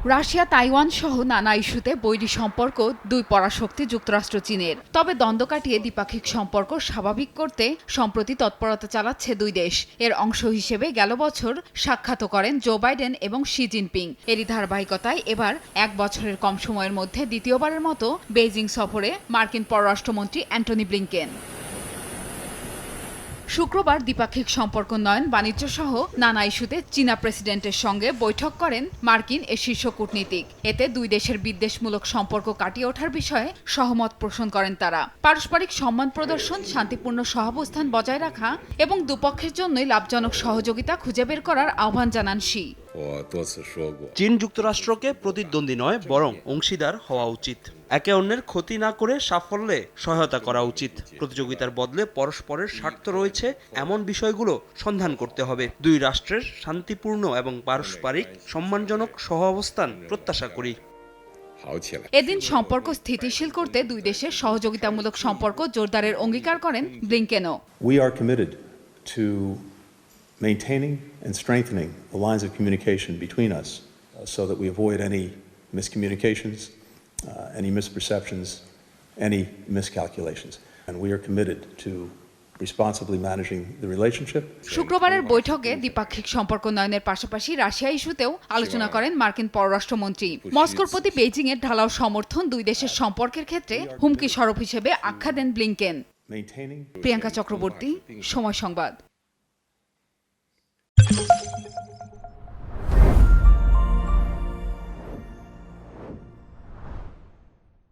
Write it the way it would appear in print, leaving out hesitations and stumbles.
Russia Taiwan সহ নানা ইস্যুতে বৈরী সম্পর্ক দুই পরাশক্তি যুক্তরাষ্ট্র চীনের। তবে দ্বন্দ্ব কাটিয়ে দ্বিপাক্ষিক সম্পর্ক স্বাভাবিক করতে সম্প্রতি তৎপরতা চালাচ্ছে দুই দেশ। এর অংশ হিসেবে গেল বছর সাক্ষাৎ করেন জো বাইডেন এবং শি জিনপিং। এরই ধারাবাহিকতায় এবার এক বছরের কম সময়ের মধ্যে দ্বিতীয়বারের মতো বেইজিং সফরে মার্কিন পররাষ্ট্রমন্ত্রী অ্যান্টনি ব্লিংকেন। শুক্রবার দ্বিপাক্ষিক সম্পর্ক উন্নয়ন, বাণিজ্য সহ নানা ইস্যুতে চীনা প্রেসিডেন্টের সঙ্গে বৈঠক করেন মার্কিন এ শীর্ষ কূটনীতিক। এতে দুই দেশের বিদ্বেষমূলক সম্পর্ক কাটিয়ে ওঠার বিষয়ে সহমত পোষণ করেন তারা। পারস্পরিক সম্মান প্রদর্শন, শান্তিপূর্ণ সহাবস্থান বজায় রাখা এবং দুপক্ষের জন্যই লাভজনক সহযোগিতা খুঁজে বের করার আহ্বান জানান শি। চীন যুক্তরাষ্ট্রকে প্রতিদ্বন্দ্বী নয়, বরং অংশীদার হওয়া উচিত। একে অন্যের ক্ষতি না করে সাফল্যে সহায়তা করা উচিত। প্রতিযোগিতার বদলে পরস্পরের স্বার্থ রয়েছে এমন বিষয়গুলো সন্ধান করতে হবে। দুই রাষ্ট্রের শান্তিপূর্ণ এবং পারস্পরিক সম্মানজনক সহাবস্থান প্রত্যাশা করি। এদিন সম্পর্ক স্থিতিশীল করতে দুই দেশের সহযোগিতামূলক সম্পর্ক জোরদারের অঙ্গীকার করেন ব্লিংকেনও। We are committed to maintaining and strengthening the lines of communication between us so that we avoid any miscommunications, any misperceptions, any miscalculations. And we are committed to responsibly managing the relationship. শুক্রবারের বৈঠকে দ্বিপাক্ষিক সম্পর্ক উন্নয়নের পাশাপাশি Russia ইস্যুতেও আলোচনা করেন মার্কিন পররাষ্ট্রমন্ত্রী। মস্কোর প্রতি বেইজিংয়ের ঢালাও সমর্থন দুই দেশের সম্পর্কের ক্ষেত্রে হুমকি স্বরূপ হিসেবে আখ্যা দেন ব্লিংকেন। প্রিয়াঙ্কা চক্রবর্তী, সময় সংবাদ।